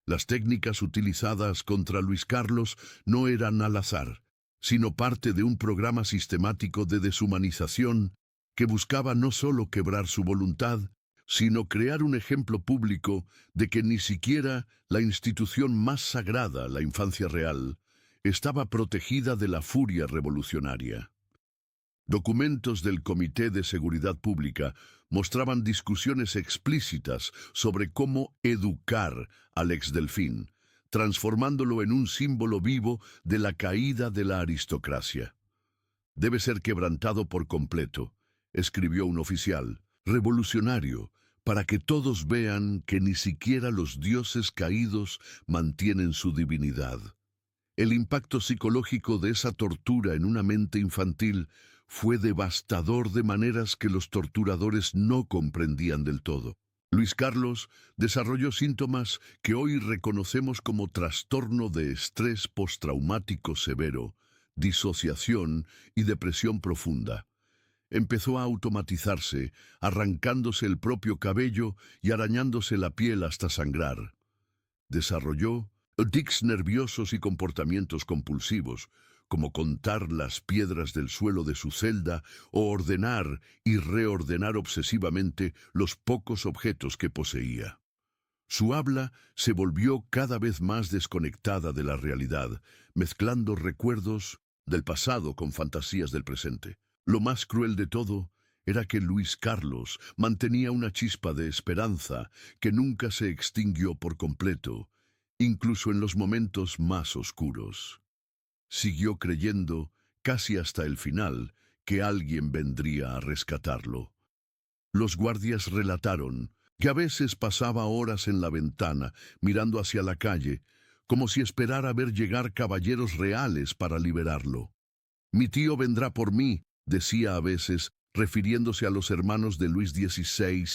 S1: Las técnicas utilizadas contra Luis Carlos no eran al azar, sino parte de un programa sistemático de deshumanización que buscaba no solo quebrar su voluntad, sino crear un ejemplo público de que ni siquiera la institución más sagrada, la infancia real, estaba protegida de la furia revolucionaria. Documentos del Comité de Seguridad Pública mostraban discusiones explícitas sobre cómo educar al ex-delfín, transformándolo en un símbolo vivo de la caída de la aristocracia. Debe ser quebrantado por completo, escribió un oficial, revolucionario, para que todos vean que ni siquiera los dioses caídos mantienen su divinidad. El impacto psicológico de esa tortura en una mente infantil fue devastador de maneras que los torturadores no comprendían del todo. Luis Carlos desarrolló síntomas que hoy reconocemos como trastorno de estrés postraumático severo, disociación y depresión profunda. Empezó a automatizarse, arrancándose el propio cabello y arañándose la piel hasta sangrar. Desarrolló tics nerviosos y comportamientos compulsivos, como contar las piedras del suelo de su celda o ordenar y reordenar obsesivamente los pocos objetos que poseía. Su habla se volvió cada vez más desconectada de la realidad, mezclando recuerdos del pasado con fantasías del presente. Lo más cruel de todo era que Luis Carlos mantenía una chispa de esperanza que nunca se extinguió por completo, incluso en los momentos más oscuros. Siguió creyendo, casi hasta el final, que alguien vendría a rescatarlo. Los guardias relataron que a veces pasaba horas en la ventana, mirando hacia la calle, como si esperara ver llegar caballeros reales para liberarlo. «Mi tío vendrá por mí», decía a veces, refiriéndose a los hermanos de Luis XVI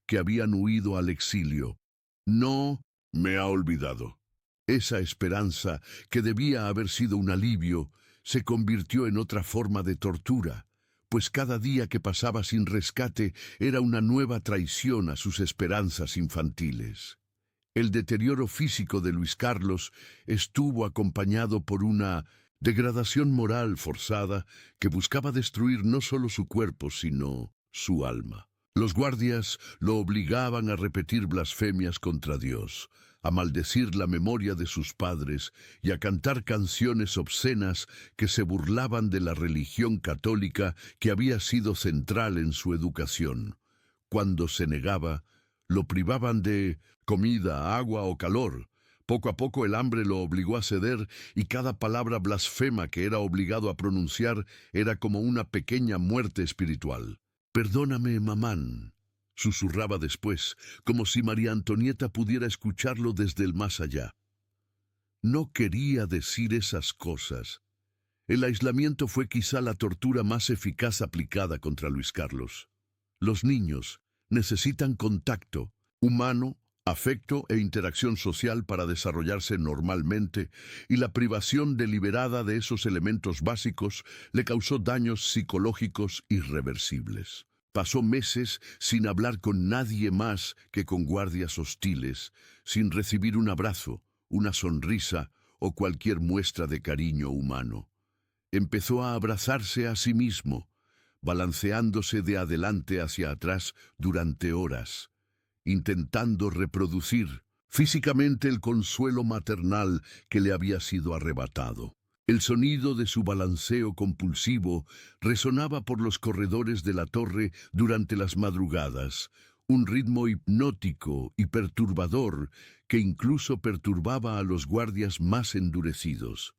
S1: que habían huido al exilio. «No me ha olvidado». Esa esperanza, que debía haber sido un alivio, se convirtió en otra forma de tortura, pues cada día que pasaba sin rescate era una nueva traición a sus esperanzas infantiles. El deterioro físico de Luis Carlos estuvo acompañado por una degradación moral forzada que buscaba destruir no solo su cuerpo, sino su alma. Los guardias lo obligaban a repetir blasfemias contra Dios, a maldecir la memoria de sus padres y a cantar canciones obscenas que se burlaban de la religión católica que había sido central en su educación. Cuando se negaba, lo privaban de comida, agua o calor. Poco a poco el hambre lo obligó a ceder y cada palabra blasfema que era obligado a pronunciar era como una pequeña muerte espiritual. «Perdóname, mamán», susurraba después, como si María Antonieta pudiera escucharlo desde el más allá. No quería decir esas cosas. El aislamiento fue quizá la tortura más eficaz aplicada contra Luis Carlos. Los niños necesitan contacto humano, afecto e interacción social para desarrollarse normalmente, y la privación deliberada de esos elementos básicos le causó daños psicológicos irreversibles. Pasó meses sin hablar con nadie más que con guardias hostiles, sin recibir un abrazo, una sonrisa o cualquier muestra de cariño humano. Empezó a abrazarse a sí mismo, balanceándose de adelante hacia atrás durante horas, intentando reproducir físicamente el consuelo maternal que le había sido arrebatado. El sonido de su balanceo compulsivo resonaba por los corredores de la torre durante las madrugadas, un ritmo hipnótico y perturbador que incluso perturbaba a los guardias más endurecidos.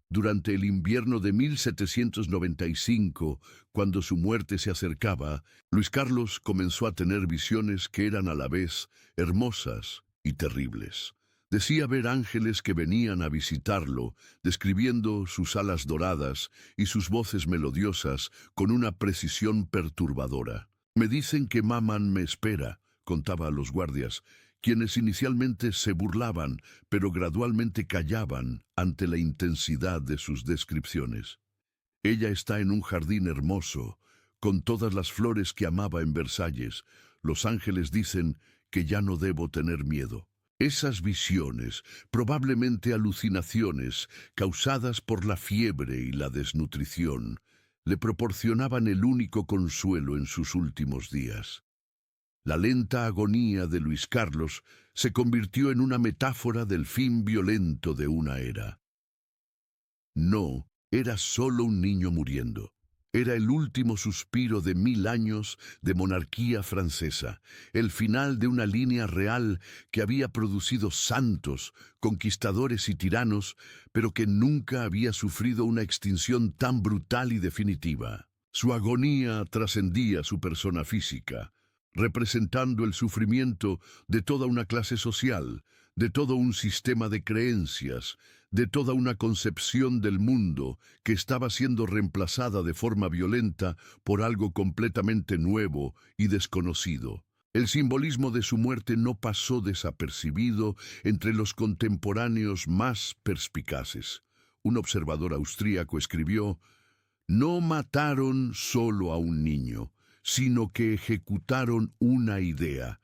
S1: Durante el invierno de 1795, cuando su muerte se acercaba, Luis Carlos comenzó a tener visiones que eran a la vez hermosas y terribles. Decía ver ángeles que venían a visitarlo, describiendo sus alas doradas y sus voces melodiosas con una precisión perturbadora. «Me dicen que Maman me espera», contaba a los guardias, quienes inicialmente se burlaban, pero gradualmente callaban ante la intensidad de sus descripciones. «Ella está en un jardín hermoso, con todas las flores que amaba en Versalles. Los ángeles dicen que ya no debo tener miedo». Esas visiones, probablemente alucinaciones causadas por la fiebre y la desnutrición, le proporcionaban el único consuelo en sus últimos días. La lenta agonía de Luis Carlos se convirtió en una metáfora del fin violento de una era. No era solo un niño muriendo. Era el último suspiro de 1000 años de monarquía francesa, el final de una línea real que había producido santos, conquistadores y tiranos, pero que nunca había sufrido una extinción tan brutal y definitiva. Su agonía trascendía su persona física, representando el sufrimiento de toda una clase social, de todo un sistema de creencias, de toda una concepción del mundo que estaba siendo reemplazada de forma violenta por algo completamente nuevo y desconocido. El simbolismo de su muerte no pasó desapercibido entre los contemporáneos más perspicaces. Un observador austríaco escribió: «No mataron solo a un niño, sino que ejecutaron una idea.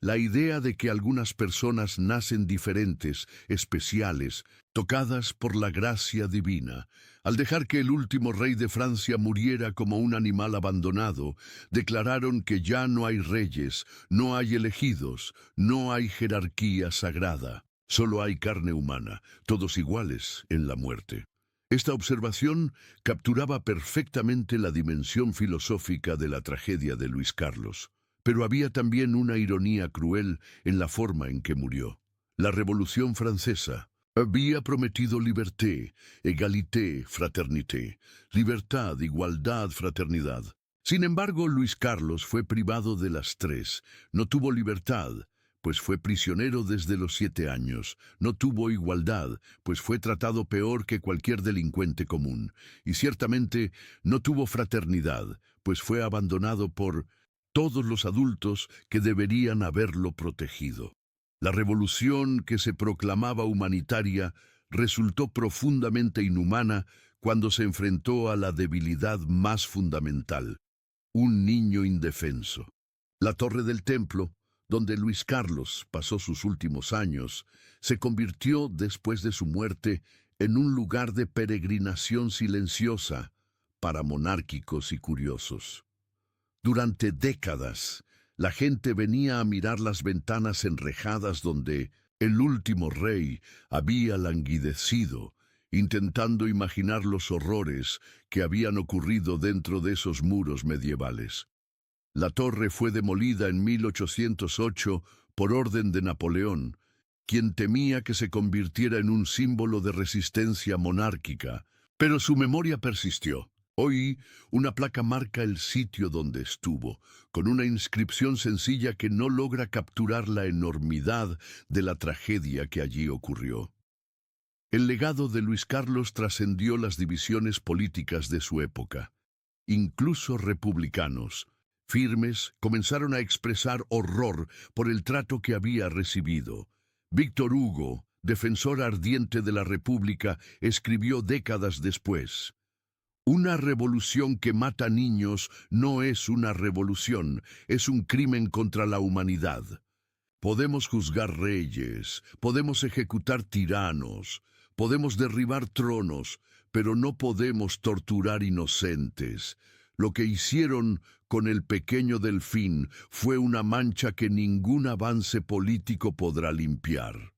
S1: La idea de que algunas personas nacen diferentes, especiales, tocadas por la gracia divina. Al dejar que el último rey de Francia muriera como un animal abandonado, declararon que ya no hay reyes, no hay elegidos, no hay jerarquía sagrada. Solo hay carne humana, todos iguales en la muerte». Esta observación capturaba perfectamente la dimensión filosófica de la tragedia de Luis Carlos. Pero había también una ironía cruel en la forma en que murió. La Revolución Francesa había prometido liberté, égalité, fraternité, libertad, igualdad, fraternidad. Sin embargo, Luis Carlos fue privado de las tres. No tuvo libertad, pues fue prisionero desde los 7 años. No tuvo igualdad, pues fue tratado peor que cualquier delincuente común. Y ciertamente no tuvo fraternidad, pues fue abandonado por todos los adultos que deberían haberlo protegido. La revolución que se proclamaba humanitaria resultó profundamente inhumana cuando se enfrentó a la debilidad más fundamental: un niño indefenso. La torre del templo, donde Luis Carlos pasó sus últimos años, se convirtió, después de su muerte, en un lugar de peregrinación silenciosa para monárquicos y curiosos. Durante décadas, la gente venía a mirar las ventanas enrejadas donde el último rey había languidecido, intentando imaginar los horrores que habían ocurrido dentro de esos muros medievales. La torre fue demolida en 1808 por orden de Napoleón, quien temía que se convirtiera en un símbolo de resistencia monárquica, pero su memoria persistió. Hoy, una placa marca el sitio donde estuvo, con una inscripción sencilla que no logra capturar la enormidad de la tragedia que allí ocurrió. El legado de Luis Carlos trascendió las divisiones políticas de su época. Incluso republicanos, firmes, comenzaron a expresar horror por el trato que había recibido. Víctor Hugo, defensor ardiente de la República, escribió décadas después: «Una revolución que mata niños no es una revolución, es un crimen contra la humanidad. Podemos juzgar reyes, podemos ejecutar tiranos, podemos derribar tronos, pero no podemos torturar inocentes. Lo que hicieron con el pequeño delfín fue una mancha que ningún avance político podrá limpiar».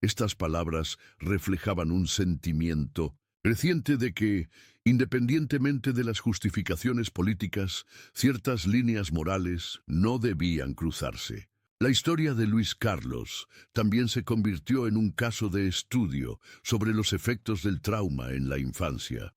S1: Estas palabras reflejaban un sentimiento creciente de que, independientemente de las justificaciones políticas, ciertas líneas morales no debían cruzarse. La historia de Luis Carlos también se convirtió en un caso de estudio sobre los efectos del trauma en la infancia.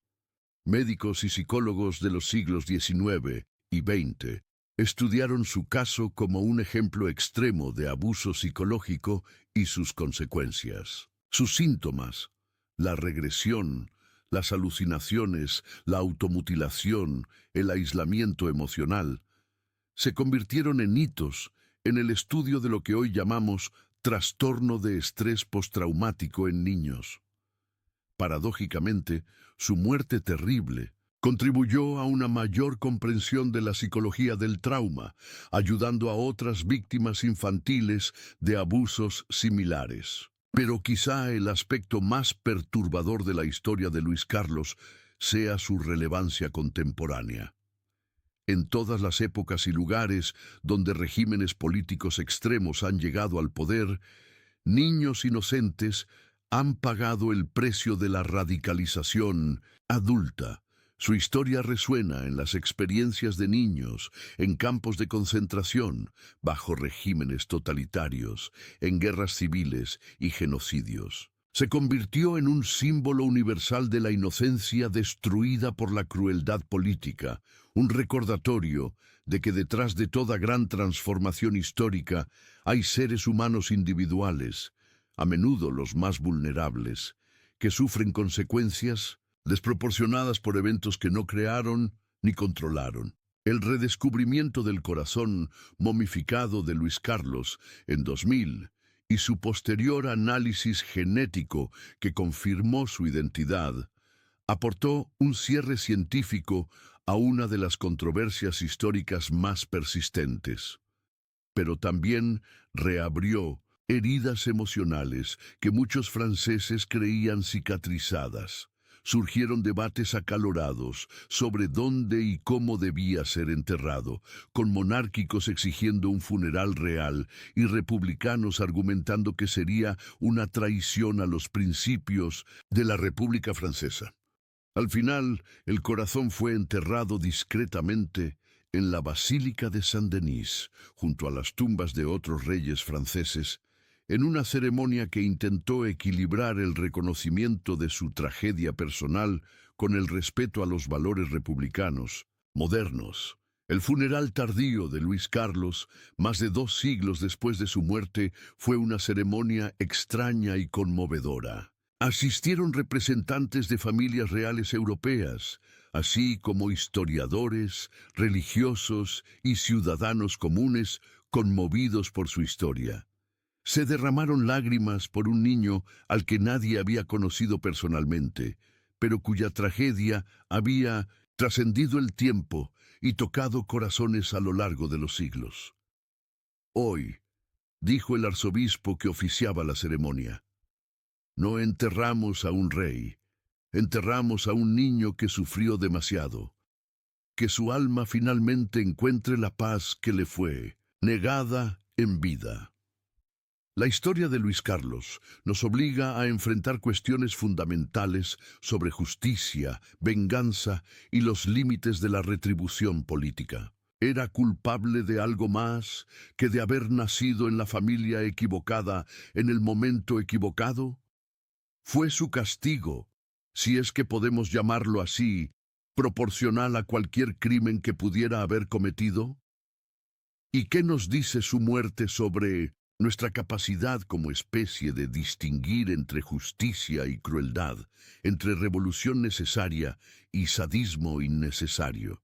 S1: Médicos y psicólogos de los siglos XIX y XX estudiaron su caso como un ejemplo extremo de abuso psicológico y sus consecuencias. Sus síntomas, la regresión, las alucinaciones, la automutilación, el aislamiento emocional, se convirtieron en hitos en el estudio de lo que hoy llamamos trastorno de estrés postraumático en niños. Paradójicamente, su muerte terrible Contribuyó a una mayor comprensión de la psicología del trauma, ayudando a otras víctimas infantiles de abusos similares. Pero quizá el aspecto más perturbador de la historia de Luis Carlos sea su relevancia contemporánea. En todas las épocas y lugares donde regímenes políticos extremos han llegado al poder, niños inocentes han pagado el precio de la radicalización adulta. Su historia resuena en las experiencias de niños, en campos de concentración, bajo regímenes totalitarios, en guerras civiles y genocidios. Se convirtió en un símbolo universal de la inocencia destruida por la crueldad política, un recordatorio de que detrás de toda gran transformación histórica hay seres humanos individuales, a menudo los más vulnerables, que sufren consecuencias desproporcionadas por eventos que no crearon ni controlaron. El redescubrimiento del corazón momificado de Luis Carlos en 2000 y su posterior análisis genético que confirmó su identidad, aportó un cierre científico a una de las controversias históricas más persistentes. Pero también reabrió heridas emocionales que muchos franceses creían cicatrizadas. Surgieron debates acalorados sobre dónde y cómo debía ser enterrado, con monárquicos exigiendo un funeral real y republicanos argumentando que sería una traición a los principios de la República Francesa. Al final, el corazón fue enterrado discretamente en la Basílica de Saint-Denis, junto a las tumbas de otros reyes franceses, en una ceremonia que intentó equilibrar el reconocimiento de su tragedia personal con el respeto a los valores republicanos, modernos. El funeral tardío de Luis Carlos, más de 2 siglos después de su muerte, fue una ceremonia extraña y conmovedora. Asistieron representantes de familias reales europeas, así como historiadores, religiosos y ciudadanos comunes conmovidos por su historia. Se derramaron lágrimas por un niño al que nadie había conocido personalmente, pero cuya tragedia había trascendido el tiempo y tocado corazones a lo largo de los siglos. Hoy, dijo el arzobispo que oficiaba la ceremonia, no enterramos a un rey, enterramos a un niño que sufrió demasiado. Que su alma finalmente encuentre la paz que le fue negada en vida. La historia de Luis Carlos nos obliga a enfrentar cuestiones fundamentales sobre justicia, venganza y los límites de la retribución política. ¿Era culpable de algo más que de haber nacido en la familia equivocada en el momento equivocado? ¿Fue su castigo, si es que podemos llamarlo así, proporcional a cualquier crimen que pudiera haber cometido? ¿Y qué nos dice su muerte sobre nuestra capacidad como especie de distinguir entre justicia y crueldad, entre revolución necesaria y sadismo innecesario?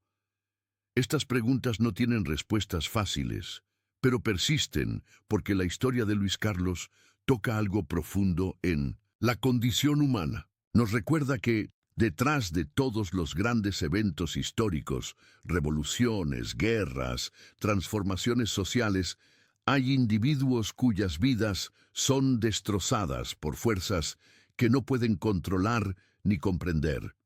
S1: Estas preguntas no tienen respuestas fáciles, pero persisten porque la historia de Luis Carlos toca algo profundo en la condición humana. Nos recuerda que detrás de todos los grandes eventos históricos, revoluciones, guerras, transformaciones sociales, hay individuos cuyas vidas son destrozadas por fuerzas que no pueden controlar ni comprender.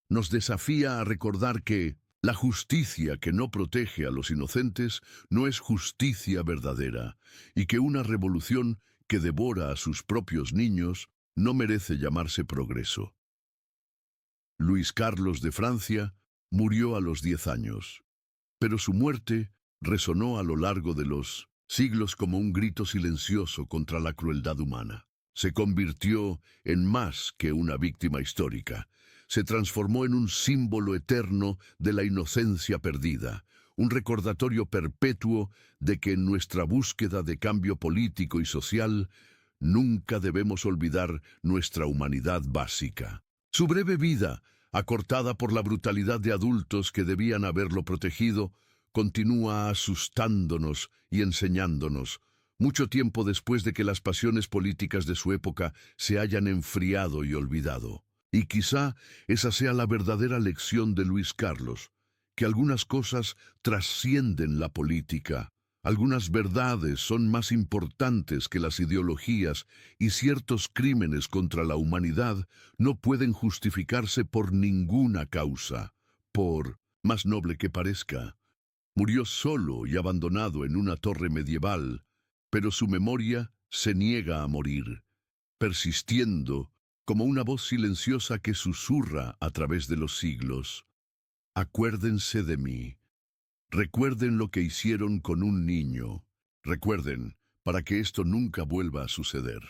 S1: Nos desafía a recordar que la justicia que no protege a los inocentes no es justicia verdadera, y que una revolución que devora a sus propios niños no merece llamarse progreso. Luis Carlos de Francia murió a los 10 años, pero su muerte resonó a lo largo de los siglos como un grito silencioso contra la crueldad humana. Se convirtió en más que una víctima histórica. Se transformó en un símbolo eterno de la inocencia perdida, un recordatorio perpetuo de que en nuestra búsqueda de cambio político y social nunca debemos olvidar nuestra humanidad básica. Su breve vida, acortada por la brutalidad de adultos que debían haberlo protegido, continúa asustándonos y enseñándonos, mucho tiempo después de que las pasiones políticas de su época se hayan enfriado y olvidado. Y quizá esa sea la verdadera lección de Luis Carlos, que algunas cosas trascienden la política. Algunas verdades son más importantes que las ideologías y ciertos crímenes contra la humanidad no pueden justificarse por ninguna causa, por más noble que parezca. Murió solo y abandonado en una torre medieval, pero su memoria se niega a morir, persistiendo como una voz silenciosa que susurra a través de los siglos. Acuérdense de mí. Recuerden lo que hicieron con un niño. Recuerden, para que esto nunca vuelva a suceder.